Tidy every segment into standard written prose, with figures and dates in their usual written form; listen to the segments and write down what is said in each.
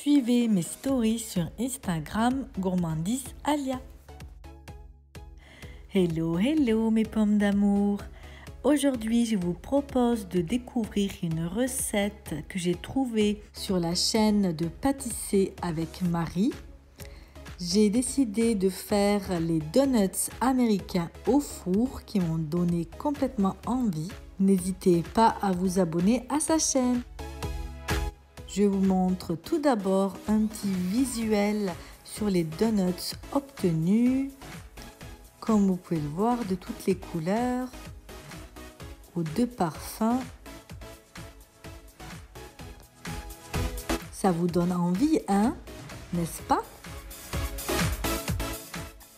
Suivez mes stories sur Instagram Gourmandise Alia. Hello mes pommes d'amour. Aujourd'hui, je vous propose de découvrir une recette que j'ai trouvée sur la chaîne de Pâtisser avec Marie. J'ai décidé de faire les donuts américains au four qui m'ont donné complètement envie. N'hésitez pas à vous abonner à sa chaîne. Je vous montre tout d'abord un petit visuel sur les donuts obtenus. Comme vous pouvez le voir, de toutes les couleurs, aux deux parfums. Ça vous donne envie, hein? N'est-ce pas?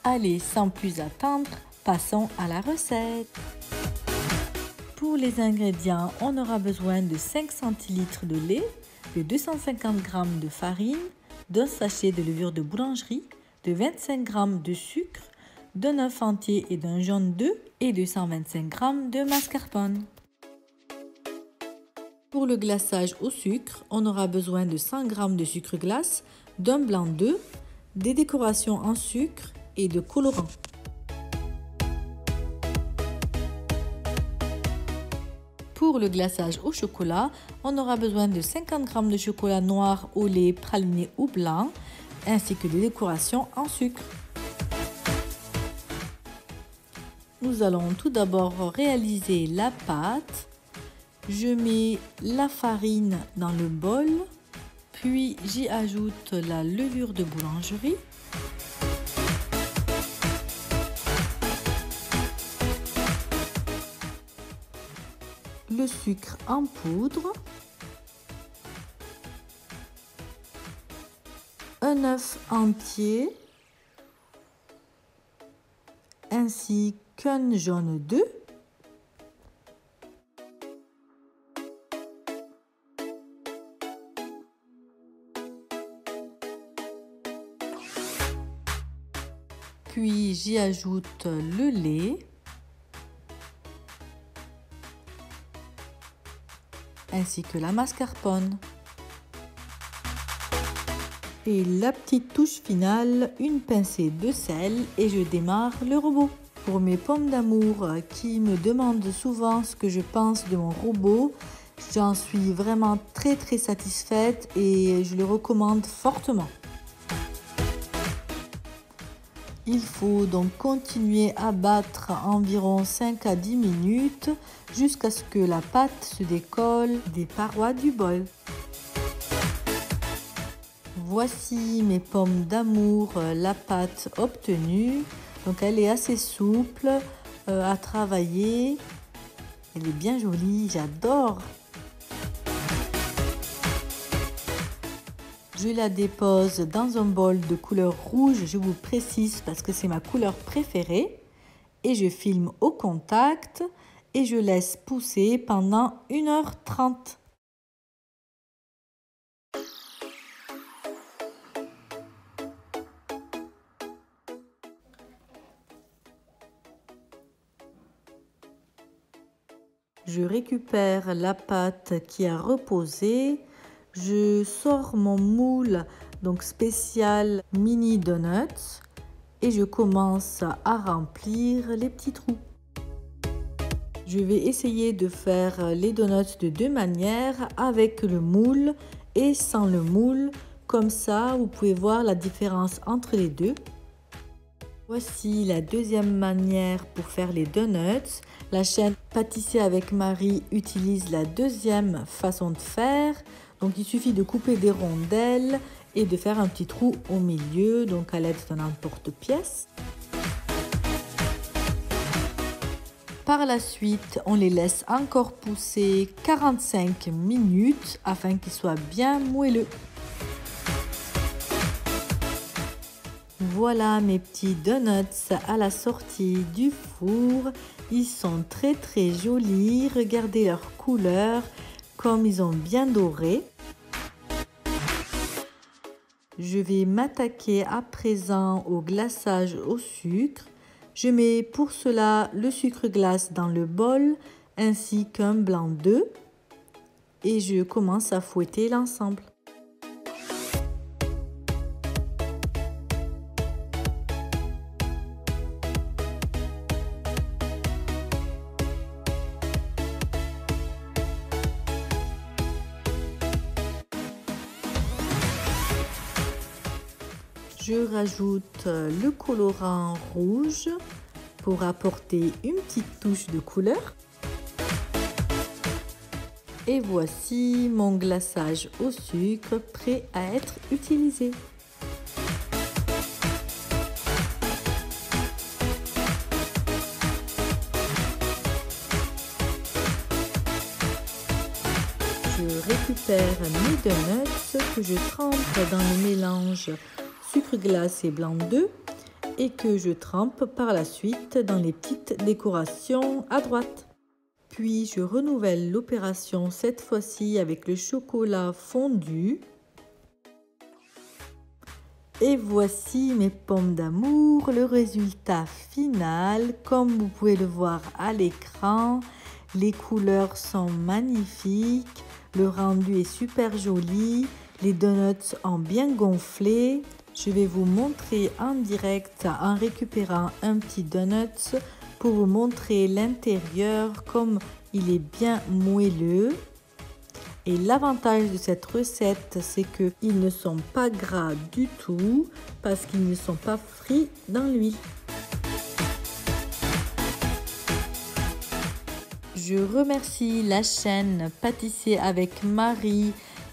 Allez, sans plus attendre, passons à la recette. Pour les ingrédients, on aura besoin de 5 centilitres de lait, de 250 g de farine, d'un sachet de levure de boulangerie, de 25 g de sucre, d'un œuf entier et d'un jaune d'œuf et de 125 g de mascarpone. Pour le glaçage au sucre, on aura besoin de 100 g de sucre glace, d'un blanc d'œuf, des décorations en sucre et de colorants. Pour le glaçage au chocolat, on aura besoin de 50 g de chocolat noir au lait praliné ou blanc, ainsi que des décorations en sucre. Nous allons tout d'abord réaliser la pâte. Je mets la farine dans le bol, puis j'y ajoute la levure de boulangerie. Le sucre en poudre, un œuf entier, ainsi qu'un jaune d'œuf, puis j'y ajoute le lait, ainsi que la mascarpone. Et la petite touche finale, une pincée de sel et je démarre le robot. Pour mes pommes d'amour qui me demandent souvent ce que je pense de mon robot, j'en suis vraiment très satisfaite et je le recommande fortement. Il faut donc continuer à battre environ 5 à 10 minutes jusqu'à ce que la pâte se décolle des parois du bol. Voici mes pommes d'amour, la pâte obtenue. Donc elle est assez souple à travailler. Elle est bien jolie, j'adore. Je la dépose dans un bol de couleur rouge, je vous précise parce que c'est ma couleur préférée. Et je filme au contact et je laisse pousser pendant 1h30. Je récupère la pâte qui a reposé. Je sors mon moule donc spécial mini donuts et je commence à remplir les petits trous. Je vais essayer de faire les donuts de deux manières, avec le moule et sans le moule. Comme ça, vous pouvez voir la différence entre les deux. Voici la deuxième manière pour faire les donuts. La chaîne Pâtisser avec Marie utilise la deuxième façon de faire. Donc il suffit de couper des rondelles et de faire un petit trou au milieu, donc à l'aide d'un emporte-pièce. Par la suite, on les laisse encore pousser 45 minutes afin qu'ils soient bien moelleux. Voilà mes petits donuts à la sortie du four. Ils sont très jolis. Regardez leur couleur, comme ils ont bien doré. Je vais m'attaquer à présent au glaçage au sucre. Je mets pour cela le sucre glace dans le bol ainsi qu'un blanc d'œuf et je commence à fouetter l'ensemble. je rajoute le colorant rouge pour apporter une petite touche de couleur. Et voici mon glaçage au sucre prêt à être utilisé. Je récupère mes donuts que je trempe dans le mélange sucre glace et blanc d'œuf et que je trempe par la suite dans les petites décorations à droite. Puis je renouvelle l'opération cette fois-ci avec le chocolat fondu. Et voici mes pommes d'amour, le résultat final. Comme vous pouvez le voir à l'écran, les couleurs sont magnifiques, le rendu est super joli, les donuts ont bien gonflé. Je vais vous montrer en direct en récupérant un petit donut pour vous montrer l'intérieur comme il est bien moelleux. Et l'avantage de cette recette, c'est qu'ils ne sont pas gras du tout parce qu'ils ne sont pas frits dans l'huile. Je remercie la chaîne Pâtisser avec Marie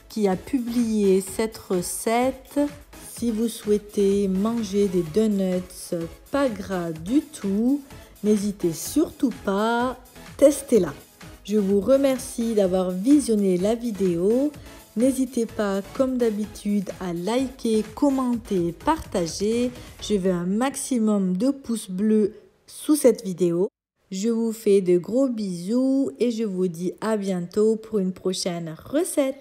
qui a publié cette recette. Si vous souhaitez manger des donuts pas gras du tout, n'hésitez surtout pas, testez-la. Je vous remercie d'avoir visionné la vidéo. N'hésitez pas, comme d'habitude, à liker, commenter, partager. Je veux un maximum de pouces bleus sous cette vidéo. Je vous fais de gros bisous et je vous dis à bientôt pour une prochaine recette.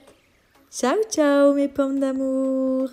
Ciao, ciao mes pommes d'amour!